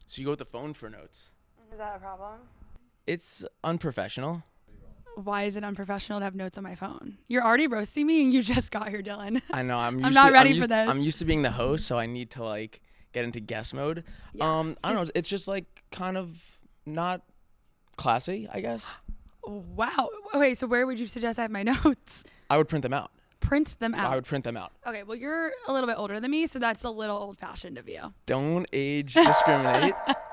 So you go with the phone for notes. Is that a problem? It's unprofessional. Why is it unprofessional to have notes on my phone? You're already roasting me and you just got here, Dylan. I know. I'm not ready for this. I'm used to being the host, so I need to like get into guest mode. Yeah, I don't know. It's just like kind of not classy, I guess. Wow. Okay, so where would you suggest I have my notes? I would print them out. Print them out. I would print them out. Okay, well, you're a little bit older than me, so that's a little old-fashioned of you. Don't age discriminate. Okay,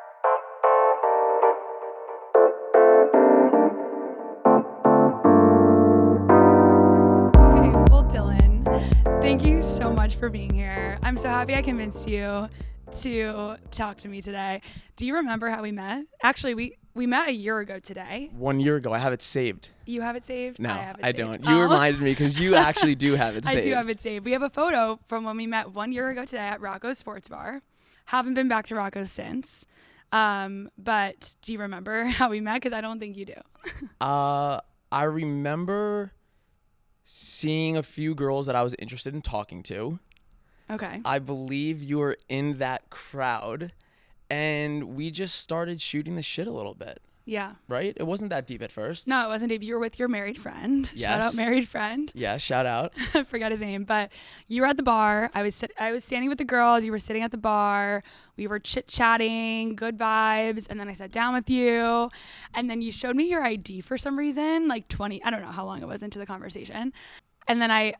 well, Dylan, thank you so much for being here. I'm so happy I convinced you to talk to me today. Do you remember how we met? Actually, we met a year ago today. 1 year ago. I have it saved. You have it saved? No, I have it I saved. don't. You reminded me because you actually do have it saved. I do have it saved. We have a photo from when we met 1 year ago today at Rocco's Sports Bar. Haven't been back to Rocco's since. But do you remember how we met? Because I don't think you do. I remember seeing a few girls that I was interested in talking to. Okay. I believe you were in that crowd, and we just started shooting the shit a little bit. Yeah. Right? It wasn't that deep at first. No, it wasn't deep. You were with your married friend. Yes. Shout out married friend. Yeah, shout out. I forgot his name, but you were at the bar. I was standing with the girls. You were sitting at the bar. We were chit-chatting, good vibes, and then I sat down with you, and then you showed me your ID for some reason, like 20, I don't know how long it was into the conversation. And then I'm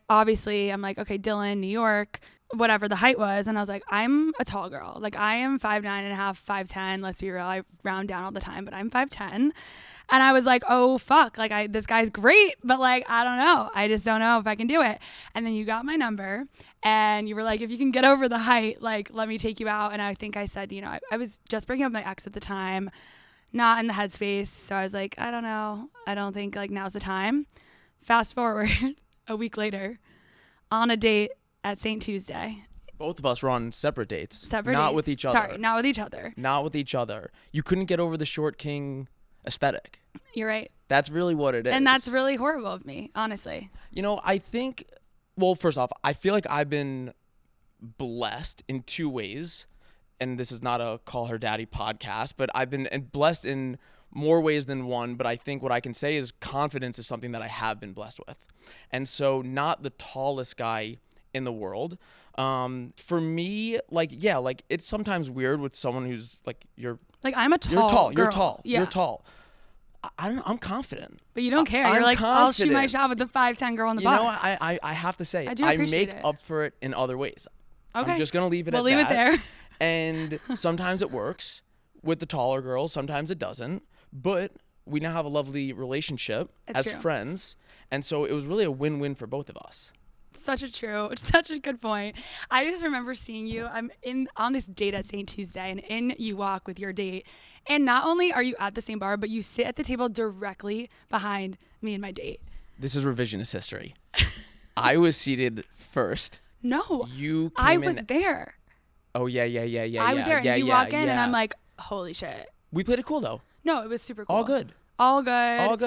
like, okay, Dylan, New York, whatever the height was. And I was like, I'm a tall girl. Like, I am 5'9.5", 5'10". Let's be real. I round down all the time, but I'm 5'10". And I was like, oh, fuck. Like, this guy's great, but like, I don't know. I just don't know if I can do it. And then you got my number and you were like, if you can get over the height, like, let me take you out. And I think I said, I was just breaking up with my ex at the time, not in the headspace. So I was like, I don't know. I don't think like now's the time. Fast forward. A week later, on a date at St. Tuesday. Both of us were on separate dates. Not with each other. Sorry, not with each other. Not with each other. You couldn't get over the short king aesthetic. You're right. That's really what it is. And that's really horrible of me, honestly. I think, well, first off, I feel like I've been blessed in two ways. And this is not a Call Her Daddy podcast, but I've been blessed in more ways than one. But I think what I can say is confidence is something that I have been blessed with. And so not the tallest guy in the world. For me, it's sometimes weird with someone who's like, I'm a tall girl. You're tall. Yeah. You're tall. I'm confident. But you don't care. You're like, confident. I'll shoot my shot with the 5'10" girl in the bar. I have to say, I make up for it in other ways. Okay. I'm just going to leave it at that. We'll leave it there. And sometimes it works with the taller girls. Sometimes it doesn't. But we now have a lovely relationship as friends. And so it was really a win-win for both of us. Such a good point. I just remember seeing you. I'm on this date at St. Tuesday, and in you walk with your date. And not only are you at the same bar, but you sit at the table directly behind me and my date. This is revisionist history. I was seated first. No. You came I was there. Oh, yeah. I was there, and you walk in, and I'm like, holy shit. We played it cool, though. No, it was super cool. All good.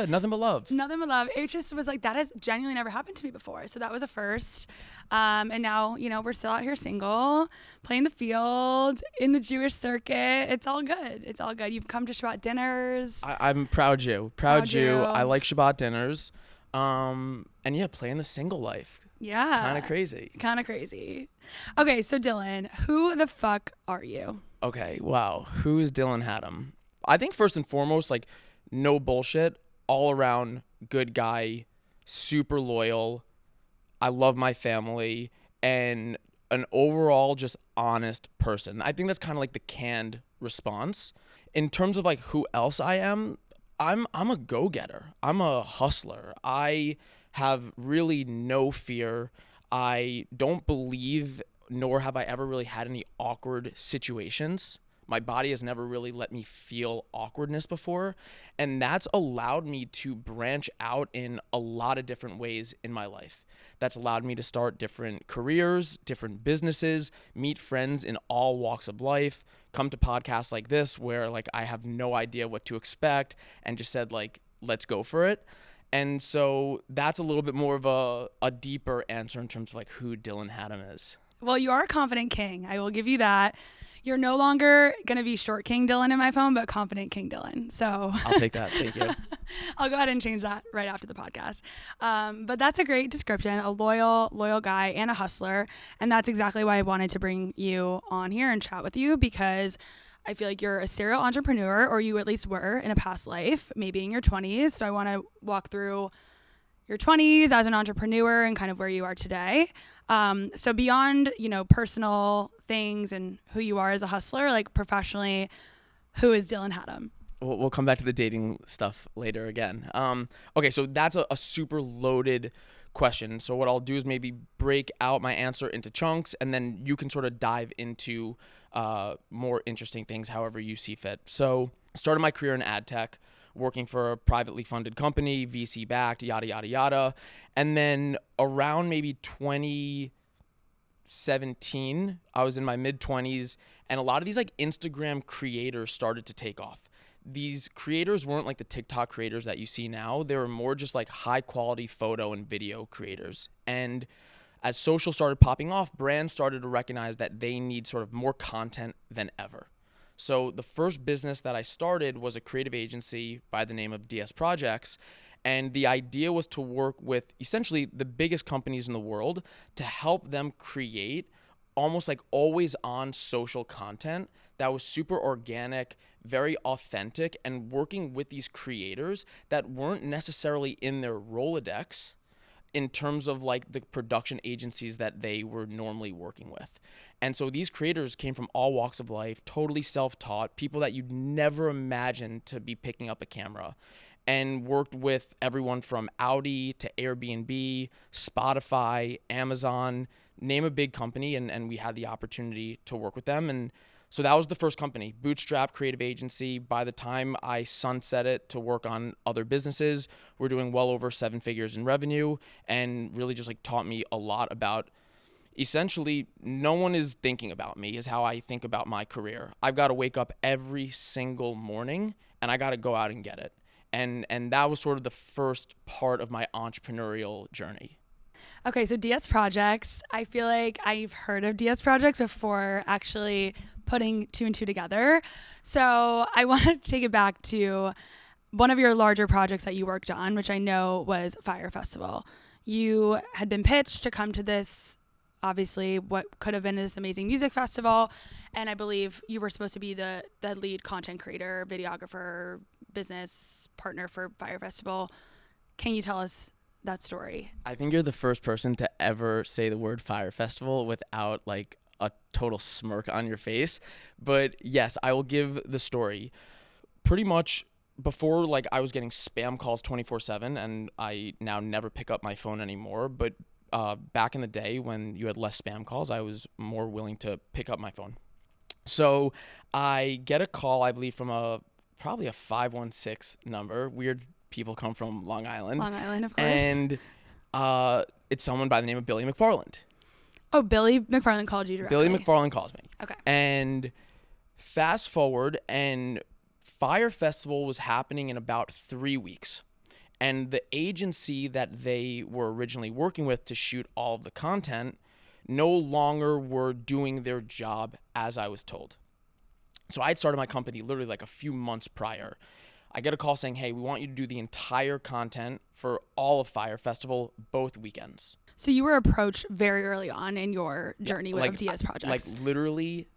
Nothing but love. It just was like, that has genuinely never happened to me before. So that was a first. And now, we're still out here single, playing the field in the Jewish circuit. It's all good. You've come to Shabbat dinners. I'm proud you. Proud you. I like Shabbat dinners. And yeah, playing the single life. Yeah. Kind of crazy. Okay, so Dylan, who the fuck are you? Okay, wow. Who's Dylan Hattem? I think first and foremost, like, no bullshit, all around good guy, super loyal. I love my family, and an overall just honest person. I think that's kind of like the canned response. In terms of like who else I am, I'm a go-getter. I'm a hustler. I have really no fear. I don't believe, nor have I ever really had any awkward situations. My body has never really let me feel awkwardness before, and that's allowed me to branch out in a lot of different ways in my life. That's allowed me to start different careers, different businesses, meet friends in all walks of life, come to podcasts like this where like I have no idea what to expect and just said like, let's go for it. And so that's a little bit more of a deeper answer in terms of like who Dylan Hattem is. Well, you are a confident king. I will give you that. You're no longer going to be short King Dylan in my phone, but confident King Dylan. So I'll take that. Thank you. I'll go ahead and change that right after the podcast. But that's a great description, a loyal guy and a hustler. And that's exactly why I wanted to bring you on here and chat with you, because I feel like you're a serial entrepreneur, or you at least were in a past life, maybe in your 20s. So I want to walk through your 20s as an entrepreneur and kind of where you are today. So beyond, personal things and who you are as a hustler, like professionally, who is Dylan Hattem? We'll come back to the dating stuff later again. Okay, so that's a super loaded question. So what I'll do is maybe break out my answer into chunks, and then you can sort of dive into more interesting things however you see fit. So started my career in ad tech, working for a privately funded company, VC backed, yada, yada, yada. And then around maybe 2017, I was in my mid 20s, and a lot of these like Instagram creators started to take off. These creators weren't like the TikTok creators that you see now. They were more just like high quality photo and video creators. And as social started popping off, brands started to recognize that they need sort of more content than ever. So the first business that I started was a creative agency by the name of DS Projects. And the idea was to work with essentially the biggest companies in the world to help them create almost like always on social content that was super organic, very authentic, and working with these creators that weren't necessarily in their Rolodex in terms of like the production agencies that they were normally working with. And so these creators came from all walks of life, totally self-taught, people that you'd never imagine to be picking up a camera, and worked with everyone from Audi to Airbnb, Spotify, Amazon, name a big company, and we had the opportunity to work with them. And so that was the first company, bootstrap creative agency. By the time I sunset it to work on other businesses, we're doing well over 7 figures in revenue, and really just like taught me a lot about essentially no one is thinking about me is how I think about my career. I've got to wake up every single morning and I got to go out and get it. And that was sort of the first part of my entrepreneurial journey. Okay, so DS Projects, I feel like I've heard of DS Projects before actually putting 2 and 2 together. So I want to take it back to one of your larger projects that you worked on, which I know was Fyre Festival. You had been pitched to come to this, obviously what could have been this amazing music festival, and I believe you were supposed to be the lead content creator, videographer, business partner for Fyre Festival. Can you tell us that story? I think you're the first person to ever say the word Fyre Festival without like a total smirk on your face. But yes, I will give the story. Pretty much before, like, I was getting spam calls 24/7, and I now never pick up my phone anymore. But back in the day when you had less spam calls, I was more willing to pick up my phone. So I get a call, I believe, from probably a 516 number. Weird people come from Long Island. Long Island, of course. And it's someone by the name of Billy McFarland. Oh, Billy McFarland called you directly. Billy McFarland calls me. Okay. And fast forward, and Fyre Festival was happening in about 3 weeks. And the agency that they were originally working with to shoot all of the content no longer were doing their job as I was told. So I had started my company literally like a few months prior. I get a call saying, hey, we want you to do the entire content for all of Fyre Festival, both weekends. So you were approached very early on in your journey with DS Projects. Like literally,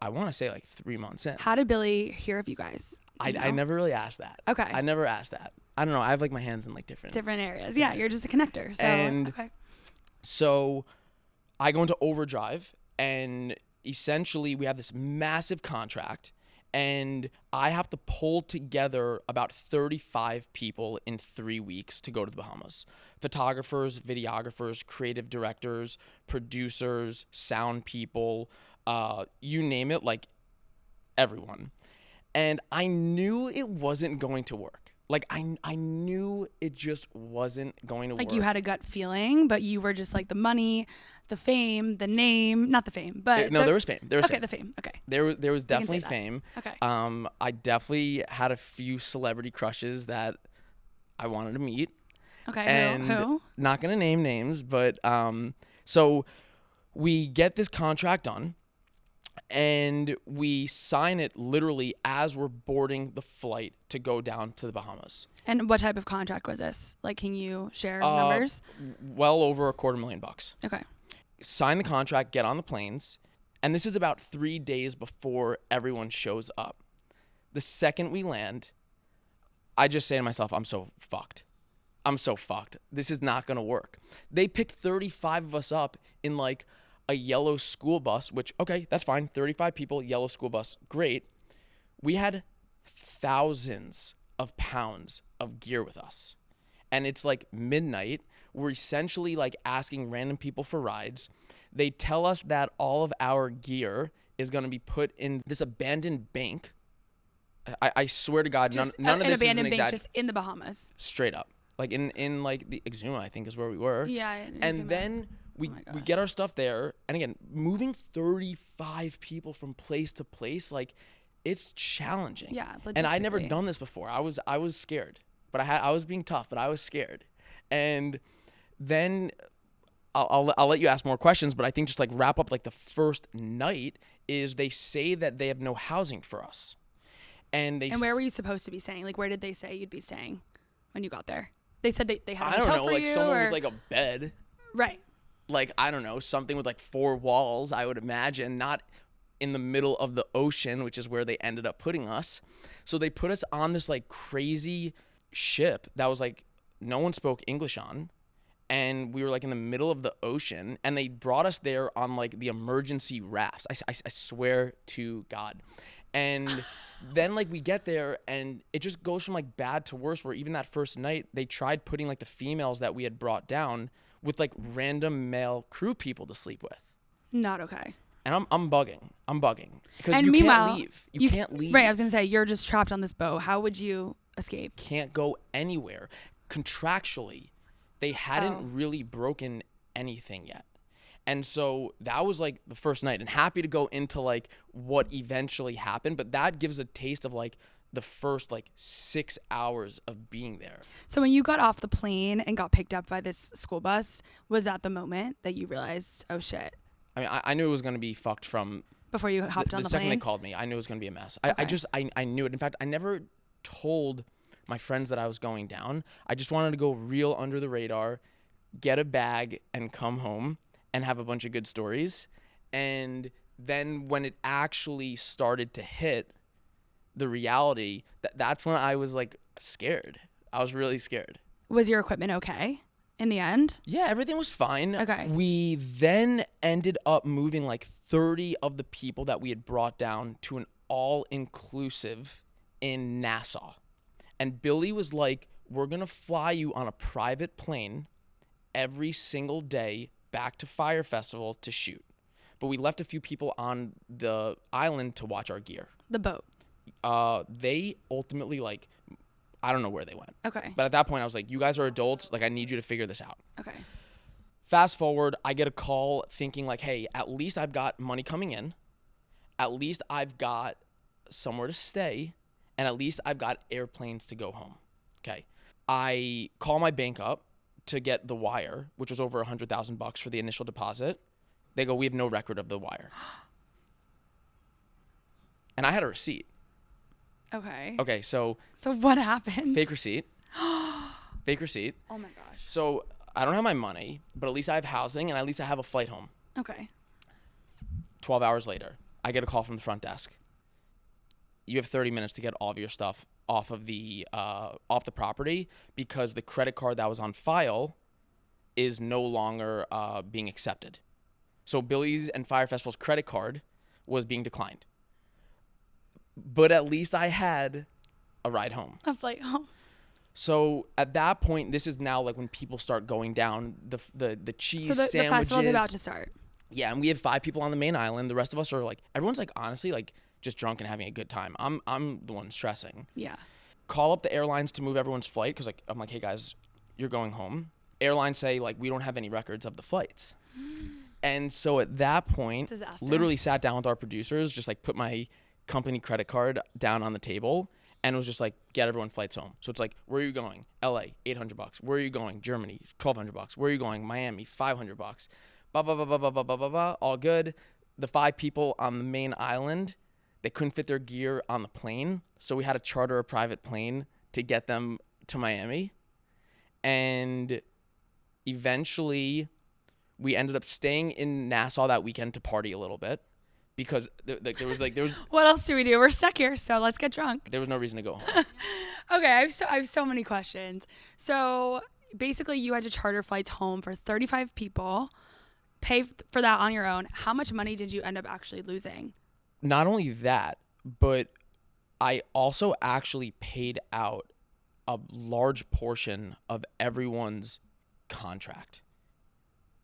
I want to say like 3 months in. How did Billy hear of you guys? I never really asked that. Okay. I never asked that. I don't know. I have like my hands in like different areas. Yeah, you're just a connector. So, and okay. So I go into overdrive, and essentially we have this massive contract, and I have to pull together about 35 people in 3 weeks to go to the Bahamas. Photographers, videographers, creative directors, producers, sound people, you name it, like everyone. And I knew it wasn't going to work. Like, I knew it just wasn't going to work. Like, you had a gut feeling, but you were just like the money, the fame, the name, not the fame, but... No, there was fame. There was fame. The fame. Okay. There was definitely fame. Okay. I definitely had a few celebrity crushes that I wanted to meet. Okay, and who? Not going to name names, but so we get this contract done, and we sign it literally as we're boarding the flight to go down to the Bahamas. And what type of contract was this? Like, can you share numbers? Well over $250,000. Okay. Sign the contract, get on the planes, and this is about 3 days before everyone shows up. The second we land, I just say to myself, I'm so fucked. This is not going to work. They picked 35 of us up in like a yellow school bus, which, okay, that's fine. 35 people, yellow school bus, great. We had thousands of pounds of gear with us. And it's like midnight. We're essentially like asking random people for rides. They tell us that all of our gear is going to be put in this abandoned bank. I swear to God, none of this is an abandoned bank exaggeration. just in the Bahamas. Straight up. Like in like the Exuma, I think is where we were. Yeah. And then we get our stuff there. And again, moving 35 people from place to place, like it's challenging. Yeah. And I never done this before. I was scared, but I was being tough, but I was scared. And then I'll let you ask more questions, but I think just like wrap up like the first night is they say that they have no housing for us. And where were you supposed to be staying? Like, where did they say you'd be staying when you got there? They said they had a hotel for you? I don't know, like someone with like a bed. Right. Like, I don't know, something with like 4 walls, I would imagine, not in the middle of the ocean, which is where they ended up putting us. So they put us on this like crazy ship that was like no one spoke English on. And we were like in the middle of the ocean, and they brought us there on like the emergency rafts. I swear to God. And then like we get there and it just goes from like bad to worse, where even that first night they tried putting like the females that we had brought down with like random male crew people to sleep with. Not okay. And I'm bugging. Because and you meanwhile, can't leave. You can't leave. Right, I was going to say, you're just trapped on this boat. How would you escape? Can't go anywhere. Contractually, they hadn't really broken anything yet. And so that was like the first night, and happy to go into like what eventually happened, but that gives a taste of like the first like 6 hours of being there. So when you got off the plane and got picked up by this school bus, was that the moment that you realized, oh shit? I mean, I knew it was going to be fucked from before you hopped on the plane? The second they called me, I knew it was going to be a mess. Okay. I knew it. In fact, I never told my friends that I was going down. I just wanted to go real under the radar, get a bag and come home and have a bunch of good stories. And then when it actually started to hit the reality, that's when I was like scared. I was really scared. Was your equipment okay in the end? Yeah, everything was fine. Okay. We then ended up moving like 30 of the people that we had brought down to an all-inclusive in Nassau. And Billy was like, we're going to fly you on a private plane every single day back to Fyre Festival to shoot. But we left a few people on the island to watch our gear. The boat. They ultimately like, I don't know where they went. Okay. But at that point I was like, you guys are adults. Like, I need you to figure this out. Okay. Fast forward, I get a call thinking like, hey, at least I've got money coming in. At least I've got somewhere to stay. And at least I've got airplanes to go home. Okay. I call my bank up to get the wire, which was over $100,000 for the initial deposit. They go, we have no record of the wire. And I had a receipt. Okay. Okay, so what happened? Fake receipt. Fake receipt. Oh my gosh. So I don't have my money, but at least I have housing and at least I have a flight home. Okay. 12 hours later, I get a call from the front desk. You have 30 minutes to get all of your stuff off the property because the credit card that was on file is no longer being accepted. So Billy's and Fyre Festival's credit card was being declined. But at least I had a ride home. A flight home. So at that point, this is now like when people start going down the cheese sandwiches. So the festival's about to start. Yeah, and we have 5 people on the main island. The rest of us are like, everyone's like honestly like just drunk and having a good time. I'm the one stressing. Yeah. Call up the airlines to move everyone's flight because like I'm like, hey guys, you're going home. Airlines say like we don't have any records of the flights. And so at that point, Disaster. Literally sat down with our producers, just like put my company credit card down on the table and was just like, get everyone flights home. So it's like, where are you going? LA, $800. Where are you going? Germany, $1,200. Where are you going? Miami, $500. blah, blah, blah, blah, blah, blah, blah, blah, blah, all good. The 5 people on the main island, they couldn't fit their gear on the plane. So we had to charter a private plane to get them to Miami. And eventually we ended up staying in Nassau that weekend to party a little bit because there was What else do we do? We're stuck here, so let's get drunk. there was no reason to go home. Okay, I have so many questions. So basically, you had to charter flights home for 35 people, pay for that on your own. How much money did you end up actually losing? Not only that, but I also actually paid out a large portion of everyone's contract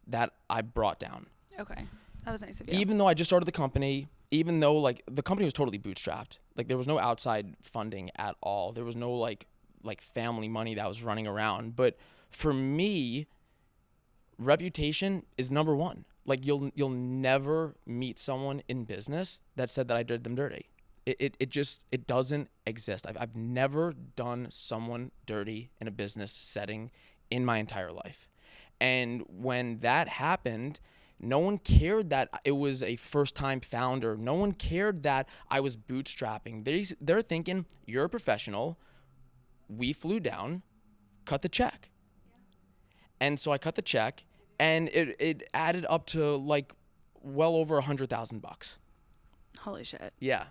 that I brought down. Okay, that was nice of you. Even though I just started the company, even though like the company was totally bootstrapped, like there was no outside funding at all. There was no like family money that was running around. But for me, reputation is number one. Like you'll never meet someone in business that said that I did them dirty. It doesn't exist. I've never done someone dirty in a business setting in my entire life. And when that happened, no one cared that it was a first-time founder. No one cared that I was bootstrapping. They're thinking, you're a professional. We flew down, cut the check. And so I cut the check, and it added up to like well over $100,000. Holy shit. Yeah.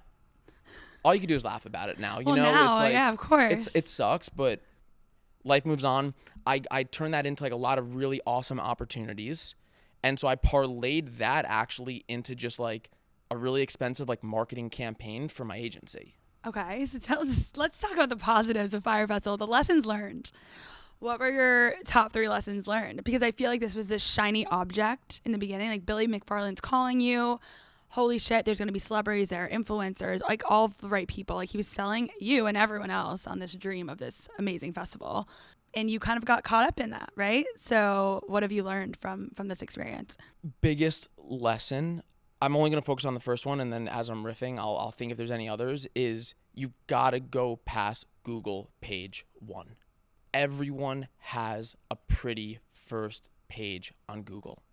All you can do is laugh about it now. Well, now, it's like, yeah, of course. It sucks, but life moves on. I turned that into like a lot of really awesome opportunities. And so I parlayed that actually into just like a really expensive like marketing campaign for my agency. Okay, so let's talk about the positives of Fyre Festival, the lessons learned. What were your top 3 lessons learned? Because I feel like this was this shiny object in the beginning. Like Billy McFarland's calling you. Holy shit, there's going to be celebrities there, influencers, like all the right people. Like he was selling you and everyone else on this dream of this amazing festival. And you kind of got caught up in that, right? So what have you learned from this experience? Biggest lesson, I'm only going to focus on the first one, and then as I'm riffing, I'll think if there's any others, is you've got to go past Google page 1. Everyone has a pretty first page on Google.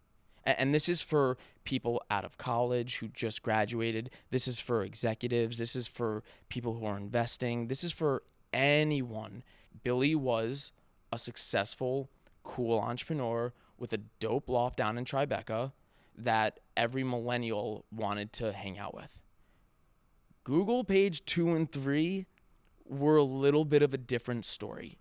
And this is for people out of college who just graduated. This is for executives. This is for people who are investing. This is for anyone. Billy was a successful, cool entrepreneur with a dope loft down in Tribeca that every millennial wanted to hang out with. Google page 2 and 3 were a little bit of a different story.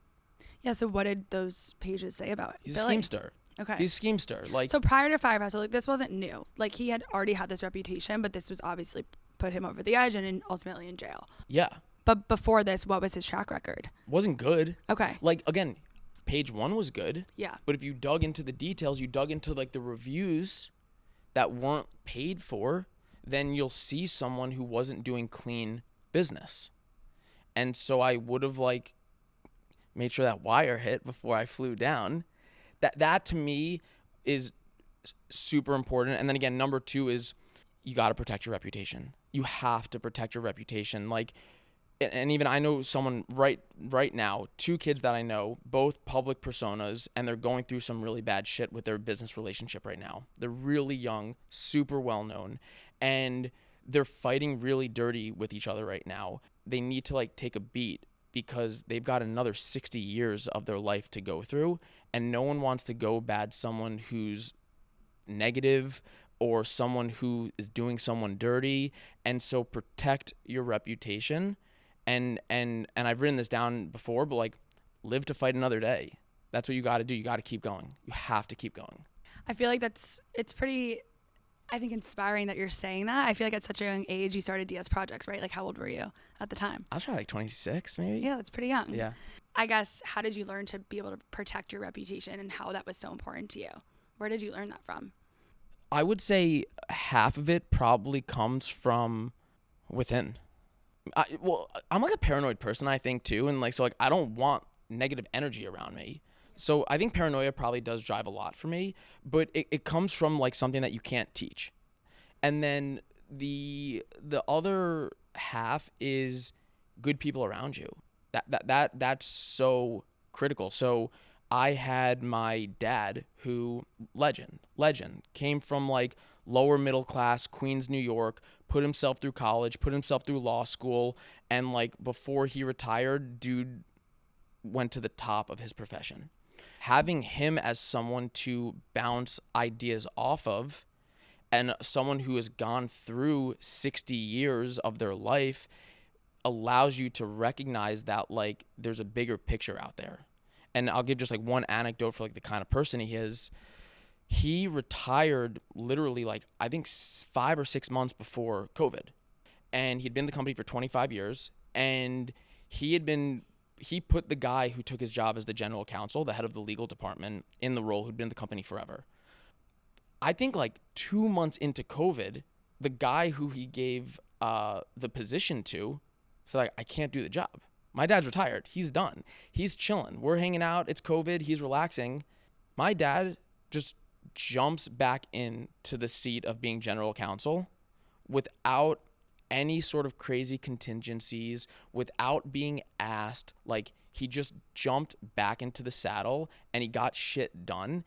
Yeah, so what did those pages say about He's Billy? a schemester. Okay. He's a schemester. Like, so prior to Fyre Festival, like this wasn't new. Like he had already had this reputation, but this was obviously put him over the edge and ultimately in jail. yeah, But before this, what was his track record? wasn't good. Okay. Like, again, page 1 was good. Yeah. But if you dug into the details, you dug into like the reviews that weren't paid for, then you'll see someone who wasn't doing clean business. And so I would have like made sure that wire hit before I flew down. That to me is super important. And then again, number 2 is you got to protect your reputation. You have to protect your reputation. Like, and even I know someone right now, 2 kids that I know, both public personas, and they're going through some really bad shit with their business relationship right now. They're really young, super well known, and they're fighting really dirty with each other right now. They need to like take a beat because they've got another 60 years of their life to go through, and no one wants to go bad someone who's negative or someone who is doing someone dirty. And so protect your reputation. And I've written this down before, but like live to fight another day. That's what you got to do. You got to keep going. You have to keep going. I feel like it's pretty, I think, inspiring that you're saying that. I feel like at such a young age you started DS Projects, right? Like how old were you at the time? I was probably like 26 maybe. Yeah, that's pretty young. Yeah. I guess, how did you learn to be able to protect your reputation and how that was so important to you? Where did you learn that from? I would say half of it probably comes from within. I'm like a paranoid person, I think, too. And like, so like, I don't want negative energy around me. So I think paranoia probably does drive a lot for me, but it comes from like something that you can't teach. And then the other half is good people around you. That's so critical. So I had my dad who, legend, came from like lower middle class, Queens, New York, put himself through college, put himself through law school. And like before he retired, dude went to the top of his profession. Having him as someone to bounce ideas off of, and someone who has gone through 60 years of their life, allows you to recognize that like there's a bigger picture out there. And I'll give just like one anecdote for like the kind of person he is. He retired literally like I think 5 or 6 months before COVID, and he'd been in the company for 25 years. And he put the guy who took his job as the general counsel, the head of the legal department, in the role, who'd been in the company forever. I think like 2 months into COVID, the guy who he gave the position to said, like, I can't do the job. My dad's retired. He's done. He's chilling. We're hanging out. It's COVID. He's relaxing. My dad just jumps back into the seat of being general counsel without any sort of crazy contingencies, without being asked. Like, he just jumped back into the saddle and he got shit done.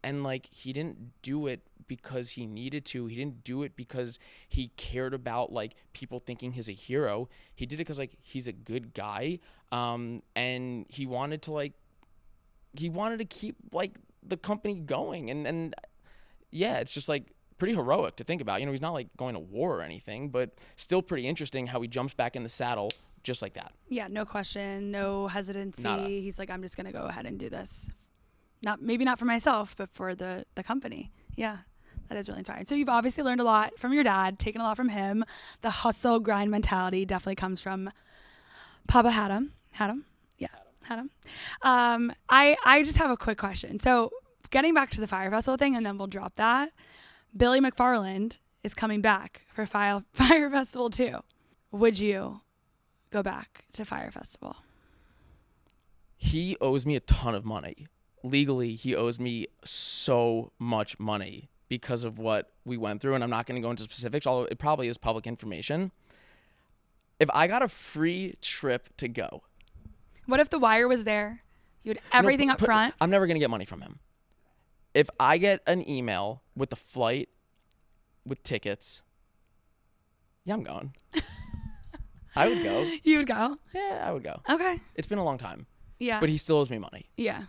And like, he didn't do it because he needed to. He didn't do it because he cared about like people thinking he's a hero. He did it because like he's a good guy, and he wanted to keep like the company going. And yeah, it's just like pretty heroic to think about. You know, he's not like going to war or anything, but still pretty interesting how he jumps back in the saddle just like that. Yeah, no question, no hesitancy. Nada. He's like, I'm just gonna go ahead and do this. Maybe not for myself, but for the company. Yeah, that is really inspiring. So you've obviously learned a lot from your dad, taken a lot from him. The hustle grind mentality definitely comes from Papa Hattem. Yeah, Hattem. I just have a quick question. So getting back to the Fyre Festival thing, and then we'll drop that. Billy McFarland is coming back for Fyre Festival too. Would you go back to Fyre Festival? He owes me a ton of money. Legally, he owes me so much money because of what we went through, and I'm not going to go into specifics, although it probably is public information. If I got a free trip to go. What if The Wire was there? You had everything up front. I'm never going to get money from him. If I get an email with the flight, with tickets, yeah, I'm going. I would go. You would go? Yeah, I would go. Okay. It's been a long time. Yeah. But he still owes me money. Yeah.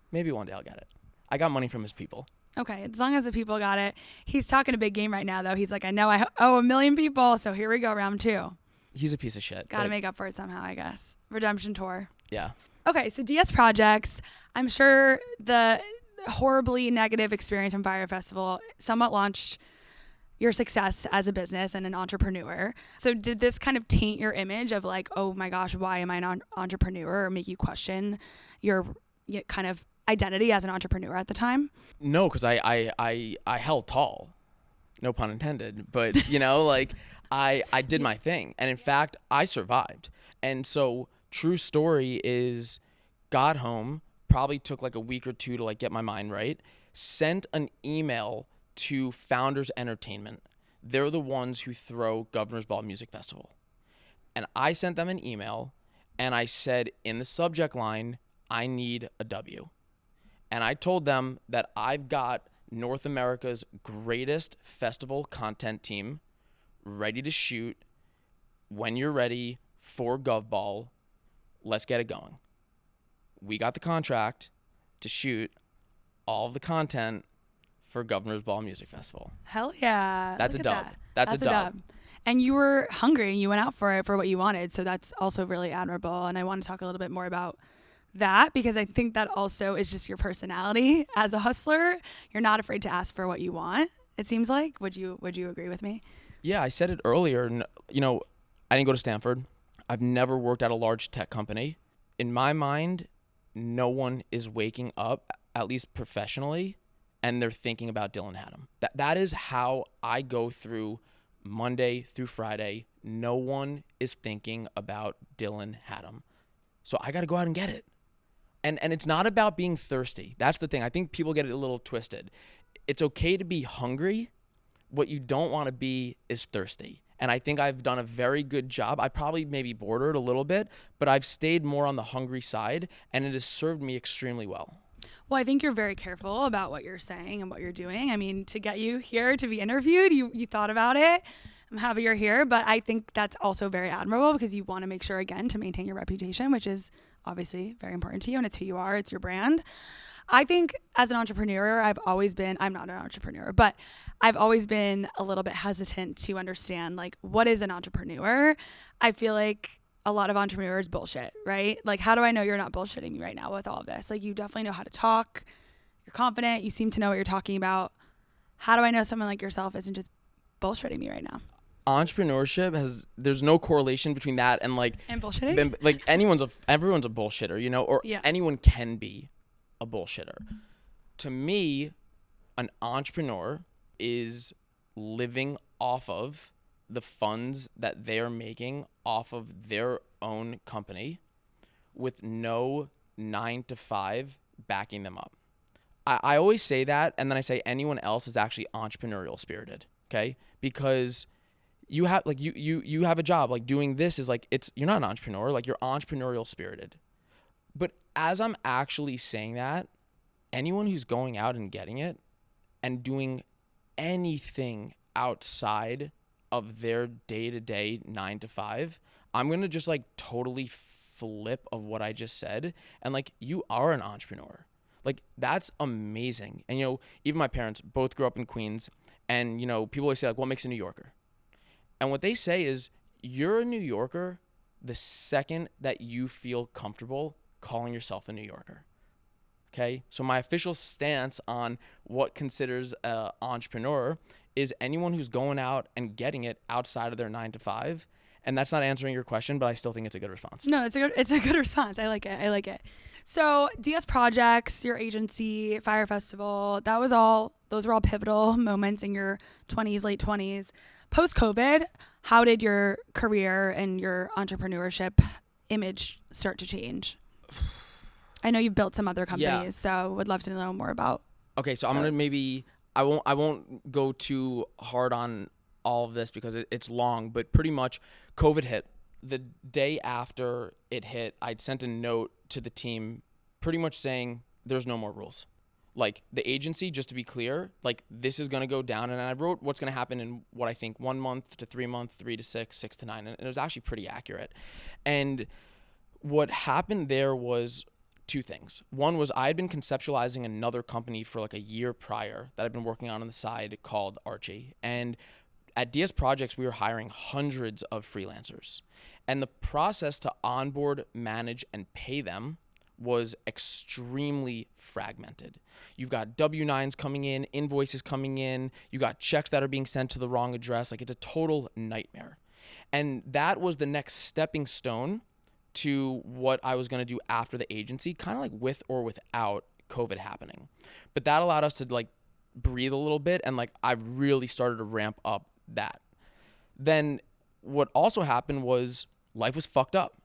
Maybe one day I'll get it. I got money from his people. Okay, as long as the people got it. He's talking a big game right now, though. He's like, I know I owe 1 million people, so here we go, round 2. He's a piece of shit. Got to make up for it somehow, I guess. Redemption tour. Yeah. Okay, so DS Projects. I'm sure the horribly negative experience from Fyre Festival somewhat launched your success as a business and an entrepreneur. So did this kind of taint your image of like, oh my gosh, why am I an entrepreneur, or make you question your kind of identity as an entrepreneur at the time? No, because I held tall, no pun intended, but you know, like I did my thing, and in fact I survived. And so true story is, got home, probably took like a week or two to like get my mind right, sent an email to Founders Entertainment. They're the ones who throw Governor's Ball Music Festival, and I sent them an email and I said in the subject line, I need a W. And I told them that I've got North America's greatest festival content team ready to shoot when you're ready for GovBall. Let's get it going. We got the contract to shoot all of the content for Governor's Ball Music Festival. Hell yeah. That's a dub. That's a dub. And you were hungry and you went out for it, for what you wanted. So that's also really admirable. And I want to talk a little bit more about that, because I think that also is just your personality as a hustler. You're not afraid to ask for what you want, it seems like. Would you agree with me? Yeah, I said it earlier. You know, I didn't go to Stanford. I've never worked at a large tech company. In my mind, no one is waking up, at least professionally, and they're thinking about Dylan Hattem. That is how I go through Monday through Friday. No one is thinking about Dylan Hattem. So I got to go out and get it. And it's not about being thirsty. That's the thing. I think people get it a little twisted. It's okay to be hungry. What you don't want to be is thirsty. And I think I've done a very good job. I probably maybe bordered a little bit, but I've stayed more on the hungry side, and it has served me extremely well. Well, I think you're very careful about what you're saying and what you're doing. I mean, to get you here to be interviewed, you thought about it. I'm happy you're here, but I think that's also very admirable because you want to make sure, again, to maintain your reputation, which is obviously very important to you, and it's who you are, it's your brand. I think as an entrepreneur, I'm not an entrepreneur, but I've always been a little bit hesitant to understand, like, what is an entrepreneur? I feel like a lot of entrepreneurs bullshit, right? Like, how do I know you're not bullshitting me right now with all of this? Like, you definitely know how to talk. You're confident. You seem to know what you're talking about. How do I know someone like yourself isn't just bullshitting me right now? Entrepreneurship there's no correlation between that and bullshitting. Like everyone's a bullshitter, you know, or anyone can be a bullshitter. To me, an entrepreneur is living off of the funds that they're making off of their own company with no 9-to-5 backing them up. I always say that, and then I say anyone else is actually entrepreneurial spirited, okay? Because you have you have a job, like doing this is like, you're not an entrepreneur, like you're entrepreneurial spirited. But as I'm actually saying that, anyone who's going out and getting it and doing anything outside of their day-to-day 9-to-5, I'm going to just like totally flip of what I just said. And like, you are an entrepreneur. Like, that's amazing. And, you know, even my parents both grew up in Queens, and, you know, people always say like, what makes a New Yorker? And what they say is, you're a New Yorker the second that you feel comfortable calling yourself a New Yorker. Okay? So my official stance on what considers an entrepreneur is anyone who's going out and getting it outside of their 9-to-5. And that's not answering your question, but I still think it's a good response. No, it's a good response. I like it. So DS Projects, your agency, Fyre Festival, those were all pivotal moments in your 20s, late 20s. Post-COVID, how did your career and your entrepreneurship image start to change? I know you've built some other companies, so would love to know more about. Okay, so I'm gonna I won't go too hard on all of this because it's long, but pretty much COVID hit. The day after it hit, I'd sent a note to the team pretty much saying there's no more rules. Like, the agency, just to be clear, like, this is going to go down. And I wrote what's going to happen in what I think 1 month to 3 months, 3 to 6, 6 to 9. And it was actually pretty accurate. And what happened there was two things. One was I had been conceptualizing another company for like a year prior that I've been working on the side called Archie. And at DS Projects, we were hiring hundreds of freelancers. And the process to onboard, manage, and pay them was extremely fragmented. You've got W-9s coming in, invoices coming in, you got checks that are being sent to the wrong address. Like, it's a total nightmare. And that was the next stepping stone to what I was going to do after the agency, kind of like with or without COVID happening. But that allowed us to like breathe a little bit, and like I really started to ramp up that. Then what also happened was life was fucked up.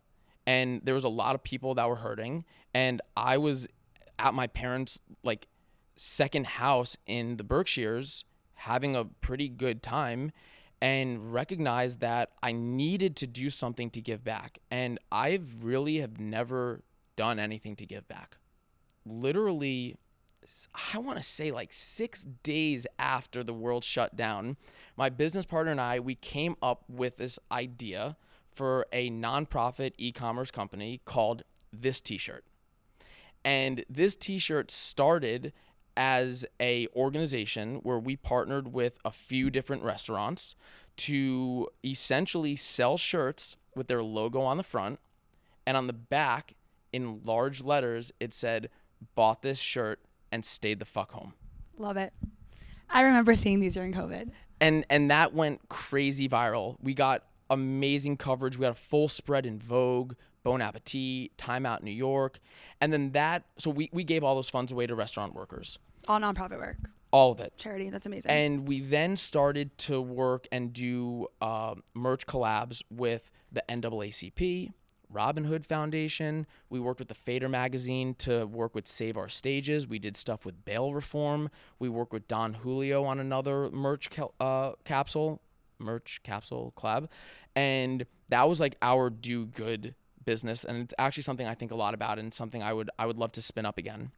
And there was a lot of people that were hurting. And I was at my parents' like second house in the Berkshires having a pretty good time, and recognized that I needed to do something to give back. And I really have never done anything to give back. Literally, I want to say like 6 days after the world shut down, my business partner and I, we came up with this idea for a nonprofit e-commerce company called This T-Shirt. And this T-Shirt started as a organization where we partnered with a few different restaurants to essentially sell shirts with their logo on the front, and on the back in large letters it said, "Bought this shirt and stayed the fuck home." Love it. I remember seeing these during COVID. And that went crazy viral. We got amazing coverage. We had a full spread in Vogue, Bon Appetit, Time Out New York. And then so we gave all those funds away to restaurant workers. All nonprofit work. All of it. Charity. That's amazing. And we then started to work and do merch collabs with the NAACP, Robin Hood Foundation. We worked with the Fader magazine to work with Save Our Stages. We did stuff with bail reform. We worked with Don Julio on another merch capsule collab. And that was like our do good business. And it's actually something I think a lot about, and something I would love to spin up again.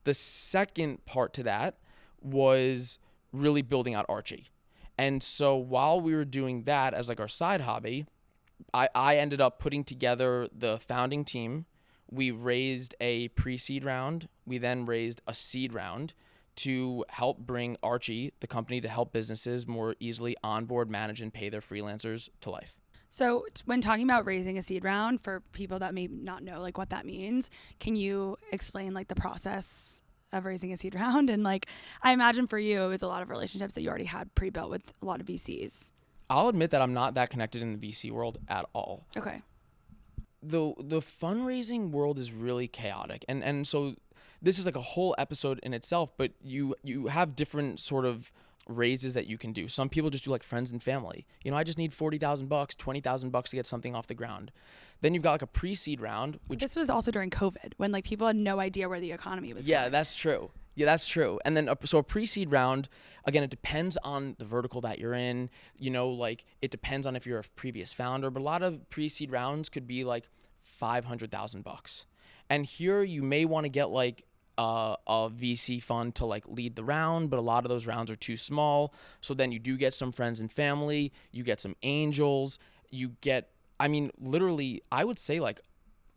The second part to that was really building out Archie. And so while we were doing that as like our side hobby, I ended up putting together the founding team. We raised a pre-seed round. We then raised a seed round to help bring Archie, the company, to help businesses more easily onboard, manage, and pay their freelancers to life. So when talking about raising a seed round, for people that may not know like what that means, can you explain like the process of raising a seed round? And like, I imagine for you, it was a lot of relationships that you already had pre-built with a lot of VCs. I'll admit that I'm not that connected in the VC world at all. Okay. The fundraising world is really chaotic. And so this is like a whole episode in itself, but you have different sort of raises that you can do. Some people just do like friends and family. You know, I just need $40,000, $20,000 to get something off the ground. Then you've got like a pre-seed round, which this was also during COVID when like people had no idea where the economy was going. That's true. Yeah, that's true. And then so a pre-seed round, again, it depends on the vertical that you're in. You know, like it depends on if you're a previous founder, but a lot of pre-seed rounds could be like $500,000. And here you may want to get like a VC fund to like lead the round, but a lot of those rounds are too small. So then you do get some friends and family, you get some angels, you get, I mean, literally, I would say like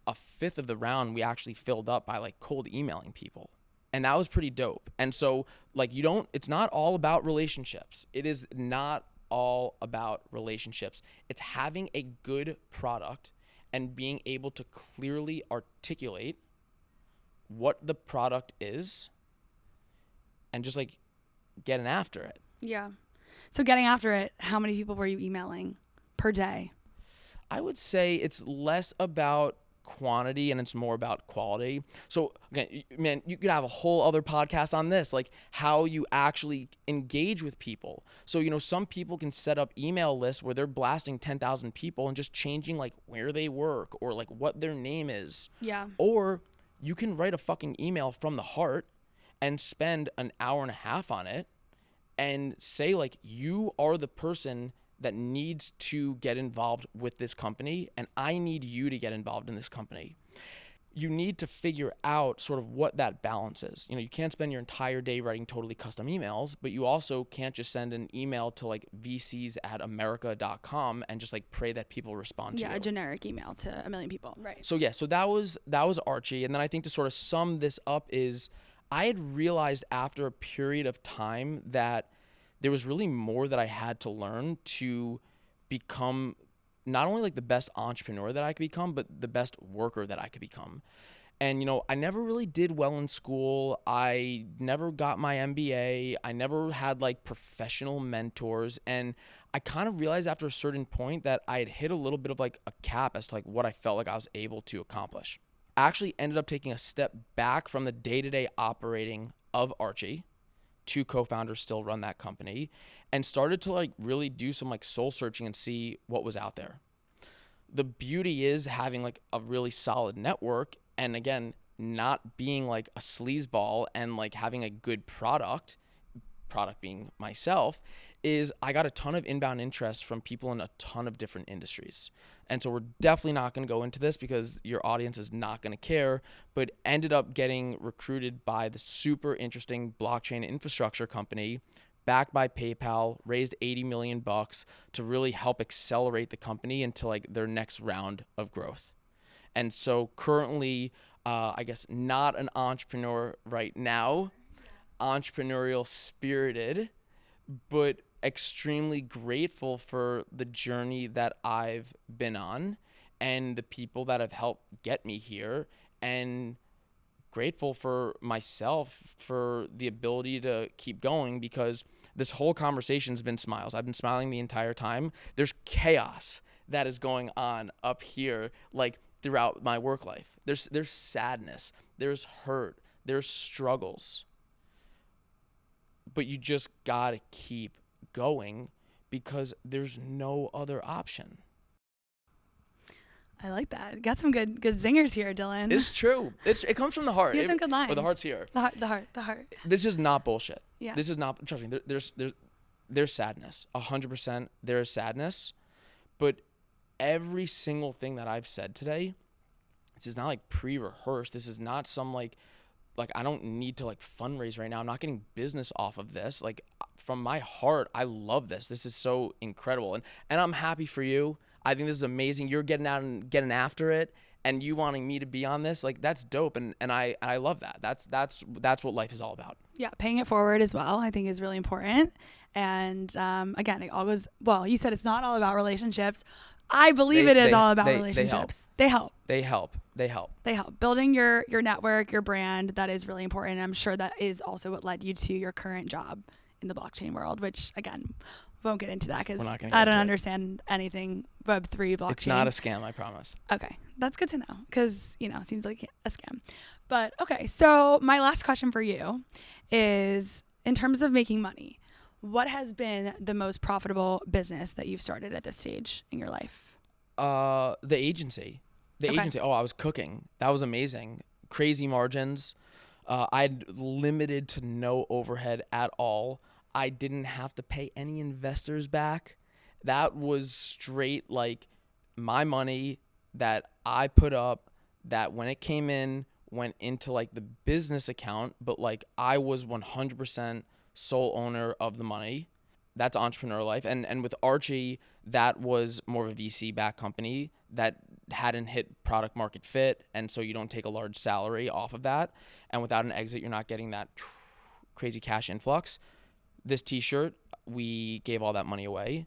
a fifth of the round we actually filled up by like cold emailing people. And that was pretty dope. And so like it's not all about relationships. It is not all about relationships. It's having a good product and being able to clearly articulate what the product is and just like getting after it. Yeah. So getting after it, how many people were you emailing per day? I would say it's less about quantity and it's more about quality. So again, man, you could have a whole other podcast on this, like how you actually engage with people. So, you know, some people can set up email lists where they're blasting 10,000 people and just changing like where they work or like what their name is. Yeah. Or you can write a fucking email from the heart and spend an hour and a half on it and say like, you are the person that needs to get involved with this company and I need you to get involved in this company. You need to figure out sort of what that balance is. You know, you can't spend your entire day writing totally custom emails, but you also can't just send an email to like vcs@america.com and just like pray that people respond to you. Yeah, a generic email to a million people. Right. So so that was Archie. And then I think to sort of sum this up is I had realized after a period of time that there was really more that I had to learn to become not only like the best entrepreneur that I could become, but the best worker that I could become. And, you know, I never really did well in school. I never got my MBA. I never had like professional mentors. And I kind of realized after a certain point that I had hit a little bit of like a cap as to like what I felt like I was able to accomplish. I actually ended up taking a step back from the day-to-day operating of Archie. 2 co-founders still run that company, and started to like really do some like soul searching and see what was out there. The beauty is having like a really solid network, and again, not being like a sleazeball and like having a good product being myself, is I got a ton of inbound interest from people in a ton of different industries. And so we're definitely not going to go into this because your audience is not going to care, but ended up getting recruited by the super interesting blockchain infrastructure company backed by PayPal, raised $80 million to really help accelerate the company into like their next round of growth. And so currently, I guess not an entrepreneur right now, entrepreneurial spirited, but extremely grateful for the journey that I've been on and the people that have helped get me here, and grateful for myself for the ability to keep going, because this whole conversation's been smiles. I've been smiling the entire time. There's chaos that is going on up here, like throughout my work life. There's sadness, there's hurt, there's struggles. But you just gotta keep going because there's no other option. I like that. Got some good zingers here, Dylan. It's true. It comes from the heart. You have some good lines. Or the heart's here. The heart. This is not bullshit. Yeah. This is not. Trust me. There's sadness. 100%. There is sadness, but every single thing that I've said today, this is not like pre-rehearsed. This is not some like like, I don't need to like fundraise right now. I'm not getting business off of this. Like, from my heart, I love this. This is so incredible. And I'm happy for you. I think this is amazing. You're getting out and getting after it, and you wanting me to be on this. Like, that's dope. And I love that. That's what life is all about. Yeah. Paying it forward as well, I think, is really important. And again, it all goes, well, you said it's not all about relationships. I believe it is all about relationships. They help. Building your network, your brand, that is really important. And I'm sure that is also what led you to your current job in the blockchain world, which, again, won't get into that because I don't understand anything Web3 blockchain. It's not a scam, I promise. Okay. That's good to know because, you know, it seems like a scam. But okay. So my last question for you is, in terms of making money, what has been the most profitable business that you've started at this stage in your life? The agency. Oh, I was cooking. That was amazing. Crazy margins. I had limited to no overhead at all. I didn't have to pay any investors back. That was straight, like, my money that I put up, that when it came in, went into like the business account, but like I was 100% sole owner of the money. That's entrepreneur life. And with Archie, that was more of a VC backed company that hadn't hit product market fit. And so you don't take a large salary off of that. And without an exit, you're not getting that crazy cash influx. This t-shirt, we gave all that money away.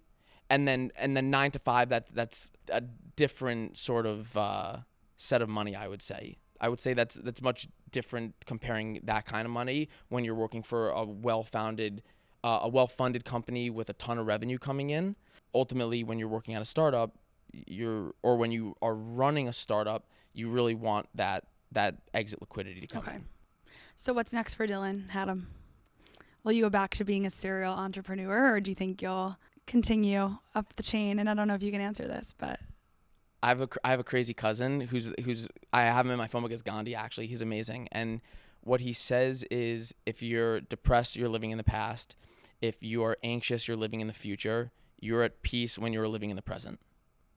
And then 9 to 5, that's a different sort of set of money, I would say. I would say that's much different comparing that kind of money when you're working for a well-funded company with a ton of revenue coming in. Ultimately, when you're working at a startup, or when you are running a startup, you really want that exit liquidity to come in. So what's next for Dylan Hattem? Will you go back to being a serial entrepreneur, or do you think you'll continue up the chain? And I don't know if you can answer this, but I have a crazy cousin who's I have him in my phone book as Gandhi, actually. He's amazing. And what he says is, if you're depressed, you're living in the past. If you are anxious, you're living in the future. You're at peace when you're living in the present.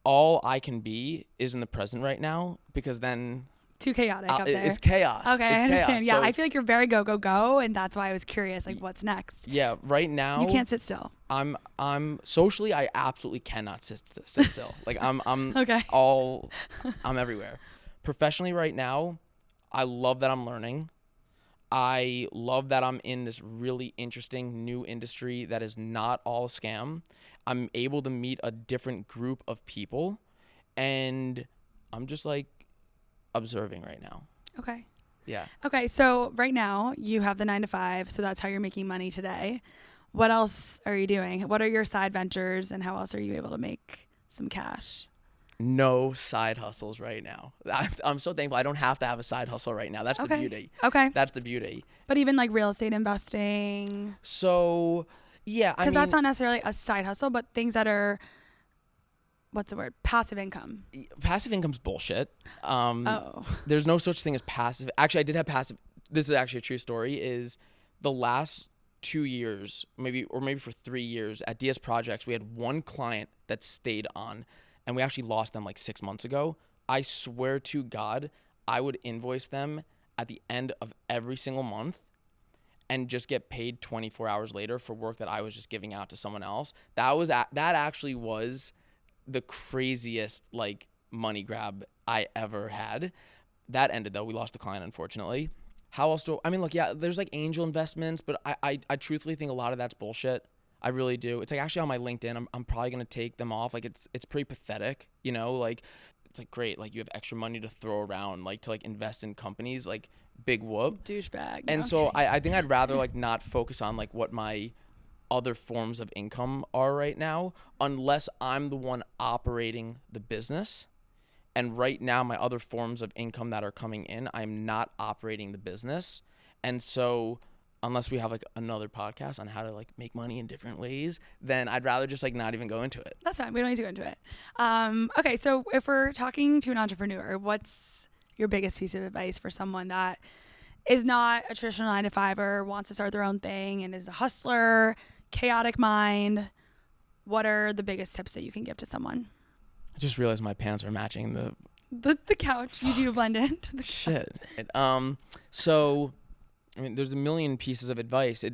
All I can be is in the present right now, because then too chaotic up there. It's chaos. Okay, I understand. Yeah, so, I feel like you're very go, and that's why I was curious, like, what's next? Yeah, right now you can't sit still. I'm socially, I absolutely cannot sit still. Like I'm okay. I'm everywhere. Professionally right now, I love that I'm learning. I love that I'm in this really interesting new industry that is not all a scam. I'm able to meet a different group of people, and I'm just like observing right now. Okay. Yeah. Okay, so right now you have the 9 to 5, so that's how you're making money today. What else are you doing? What are your side ventures, and how else are you able to make some cash? No side hustles right now. I'm so thankful I don't have to have a side hustle right now. That's the beauty. Okay. That's the beauty. But even like real estate investing. So, yeah. Because that's not necessarily a side hustle, but things that are, what's the word? Passive income. Passive income's bullshit. There's no such thing as passive. Actually, I did have passive. This is actually a true story. Is the last 2 years, maybe for 3 years at DS Projects, we had one client that stayed on, and we actually lost them like 6 months ago. I swear to God, I would invoice them at the end of every single month and just get paid 24 hours later for work that I was just giving out to someone else. That actually was the craziest like money grab I ever had. That ended though. We lost the client, unfortunately. How else look, yeah, there's like angel investments, but I truthfully think a lot of that's bullshit. I really do. It's like actually on my LinkedIn, I'm probably going to take them off. Like it's pretty pathetic, you know, like it's like great. Like you have extra money to throw around, like to like invest in companies, like big whoop. Douchebag. And so I think I'd rather like not focus on like what my other forms of income are right now, unless I'm the one operating the business. And right now, my other forms of income that are coming in, I'm not operating the business. And so unless we have like another podcast on how to like make money in different ways, then I'd rather just like not even go into it. That's fine. We don't need to go into it. Okay. So if we're talking to an entrepreneur, what's your biggest piece of advice for someone that is not a traditional 9 to 5er, wants to start their own thing and is a hustler, chaotic mind? What are the biggest tips that you can give to someone? I just realized my pants are matching the couch. You do blend into the shit. So I mean, there's a million pieces of advice.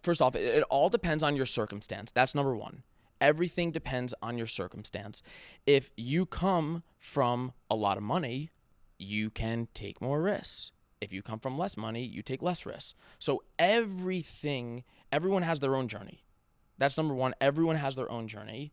First off, it all depends on your circumstance. That's number one. Everything depends on your circumstance. If you come from a lot of money, you can take more risks. If you come from less money, you take less risks. So everyone has their own journey. That's number one. Everyone has their own journey.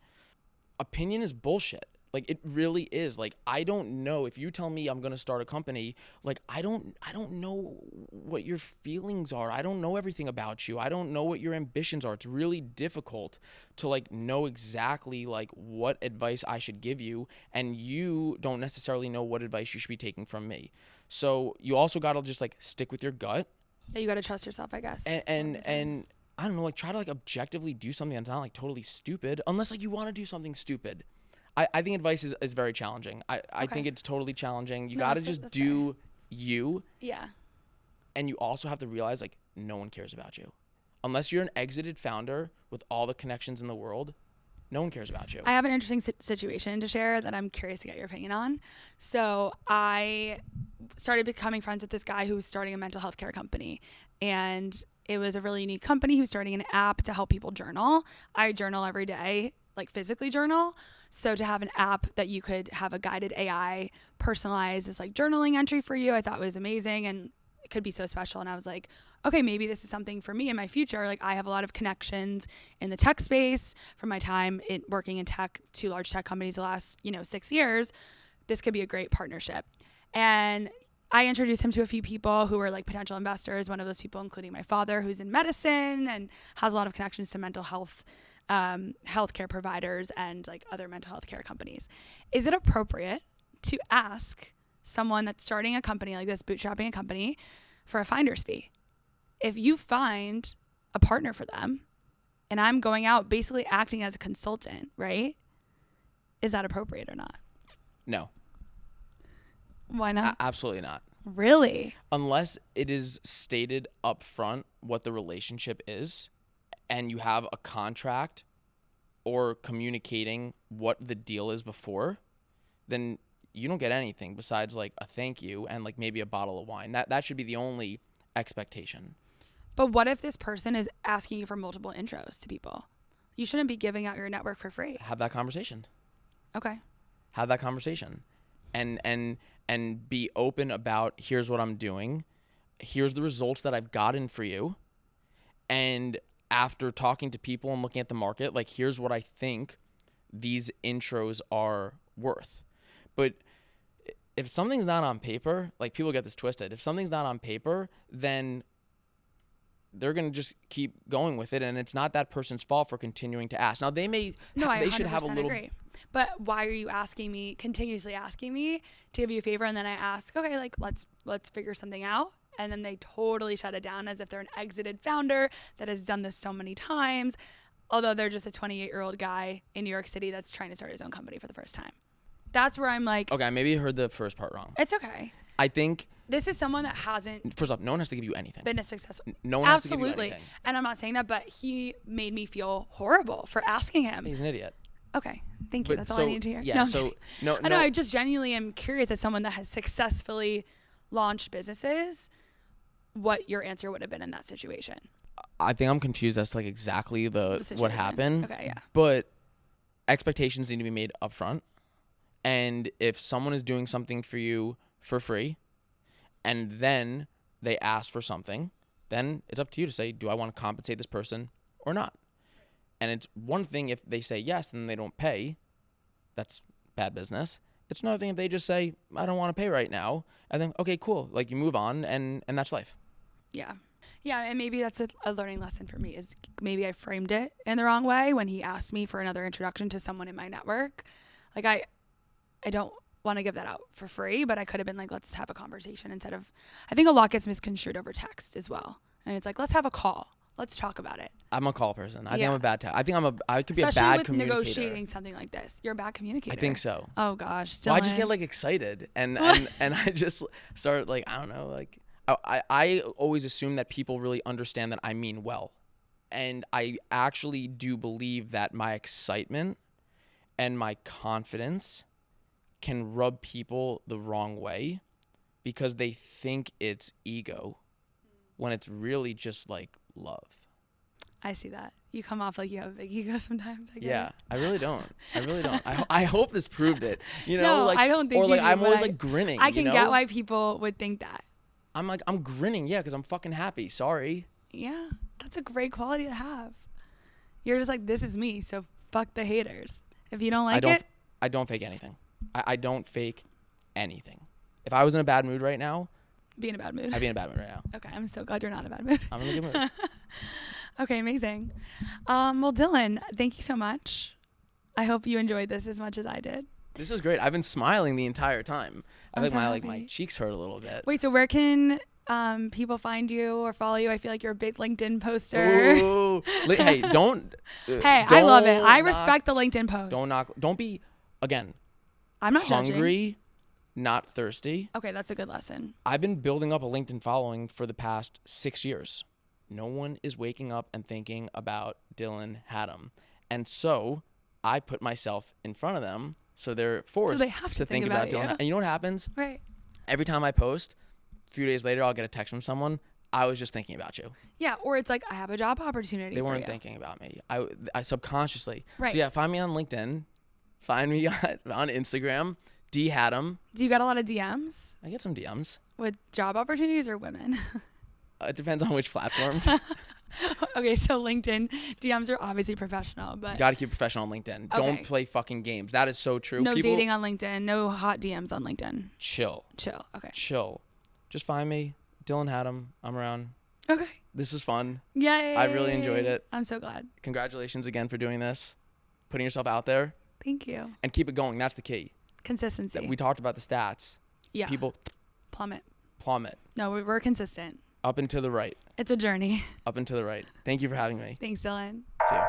Opinion is bullshit. Like, it really is. Like, I don't know. If you tell me I'm going to start a company, like, I don't know what your feelings are. I don't know everything about you. I don't know what your ambitions are. It's really difficult to, like, know exactly, like, what advice I should give you. And you don't necessarily know what advice you should be taking from me. So you also got to just, like, stick with your gut. Yeah, you got to trust yourself, I guess. And I don't know, like, try to, like, objectively do something that's not, like, totally stupid. Unless, like, you want to do something stupid. I think advice is very challenging. I think it's totally challenging. You got to just do you. Yeah. And you also have to realize, like, no one cares about you. Unless you're an exited founder with all the connections in the world, no one cares about you. I have an interesting situation to share that I'm curious to get your opinion on. So I started becoming friends with this guy who was starting a mental health care company. And it was a really unique company. He was starting an app to help people journal. I journal every day, like physically journal. So to have an app that you could have a guided AI personalize this like journaling entry for you, I thought was amazing and it could be so special. And I was like, okay, maybe this is something for me in my future. Like, I have a lot of connections in the tech space from my time working in tech, 2 large tech companies the last, 6 years. This could be a great partnership. And I introduced him to a few people who were like potential investors. One of those people, including my father, who's in medicine and has a lot of connections to mental health healthcare providers and like other mental health care companies. Is it appropriate to ask someone that's starting a company like this, bootstrapping a company, for a finder's fee? If you find a partner for them and I'm going out basically acting as a consultant, right? Is that appropriate or not? No. Why not? Absolutely not. Really? Unless it is stated up front what the relationship is, and you have a contract or communicating what the deal is before, then you don't get anything besides like a thank you and like maybe a bottle of wine. That should be the only expectation. But what if this person is asking you for multiple intros to people? You shouldn't be giving out your network for free. Have that conversation. Okay. Have that conversation. And be open about, here's what I'm doing. Here's the results that I've gotten for you. And after talking to people and looking at the market, like, here's what I think these intros are worth. But if something's not on paper, like, people get this twisted. If something's not on paper, then they're going to just keep going with it. And it's not that person's fault for continuing to ask. Now, they should have a little. Agree. But why are you continuously asking me to give you a favor? And then I ask, okay, like, let's figure something out. And then they totally shut it down as if they're an exited founder that has done this so many times, although they're just a 28-year-old guy in New York City that's trying to start his own company for the first time. That's where I'm like, okay, maybe you heard the first part wrong. It's okay. I think this is someone that hasn't. First off, no one has to give you anything. Been a successful. No one has to give you anything. And I'm not saying that, but he made me feel horrible for asking him. He's an idiot. Okay, thank you. That's all I need to hear. Yeah. No. I know. I just genuinely am curious, as someone that has successfully launched businesses, what your answer would have been in that situation. I think I'm confused as to like exactly what happened. Okay, yeah. But expectations need to be made upfront. And if someone is doing something for you for free and then they ask for something, then it's up to you to say, do I want to compensate this person or not? And it's one thing if they say yes and they don't pay, that's bad business. It's another thing if they just say, I don't want to pay right now. And then, okay, cool. Like, you move on and that's life. Yeah. Yeah, and maybe that's a learning lesson for me, is maybe I framed it in the wrong way when he asked me for another introduction to someone in my network. Like, I don't want to give that out for free, but I could have been like, let's have a conversation instead of, I think a lot gets misconstrued over text as well. And it's like, let's have a call. Let's talk about it. I'm a call person. I think I'm a bad I think I could be Especially a bad with communicator. Negotiating something like this. You're a bad communicator. I think so. Oh gosh. Well, I just get like excited and I just start like, I don't know, like I always assume that people really understand that I mean well. And I actually do believe that my excitement and my confidence can rub people the wrong way because they think it's ego. when it's really just like love. I see that. You come off like you have a big ego sometimes. I get Yeah, it. I really don't. I hope this proved it. You know, No, like, I don't think or like you do, I'm but always like grinning. I can you know? get why people would think that. I'm grinning, yeah, because I'm fucking happy. Sorry. Yeah, that's a great quality to have. You're just like, this is me, so fuck the haters. If you don't like it, I don't fake anything. I don't fake anything. If I was in a bad mood right now, be in a bad mood. I'd be in a bad mood right now. Okay, I'm so glad you're not in a bad mood. I'm in a good mood. Okay, amazing. Well, Dylan, thank you so much. I hope you enjoyed this as much as I did. This is great. I've been smiling the entire time. I I'm think so my happy. cheeks hurt a little bit. Wait, so where can people find you or follow you? I feel like you're a big LinkedIn poster. Ooh. Hey, don't. Hey, I love it. I knock- respect the LinkedIn post. Don't be, again, I'm not judging. hungry, not thirsty. Okay, that's a good lesson. I've been building up a LinkedIn following for the past 6 years. No one is waking up and thinking about Dylan Hattem. And so I put myself in front of them, so they're forced they have to think about Dylan. you. And you know what happens? Right. Every time I post, a few days later, I'll get a text from someone. I was just thinking about you. Yeah, or it's like, I have a job opportunity They for weren't you. thinking about me. I subconsciously. Right. So yeah, find me on LinkedIn. Find me on Instagram. D Hattem. Do you got a lot of DMs I get some DMs. with job opportunities or women? It depends on which platform. Okay, so LinkedIn DMs are obviously professional, but You got to keep professional on LinkedIn. Okay. Don't play fucking games. That is so true. no People, dating on LinkedIn, no hot DMs on LinkedIn. chill. Chill. Okay. Chill. Just find me. Dylan Hattem. I'm around. Okay. This is fun. Yay. I really enjoyed it. I'm so glad. Congratulations again for doing this. Putting yourself out there. Thank you. And keep it going. That's the key. Consistency. We talked about the stats. Yeah. People Plummet. plummet. No, we're consistent. Up and to the right. It's a journey. Up and to the right. Thank you for having me. Thanks, Dylan. See you.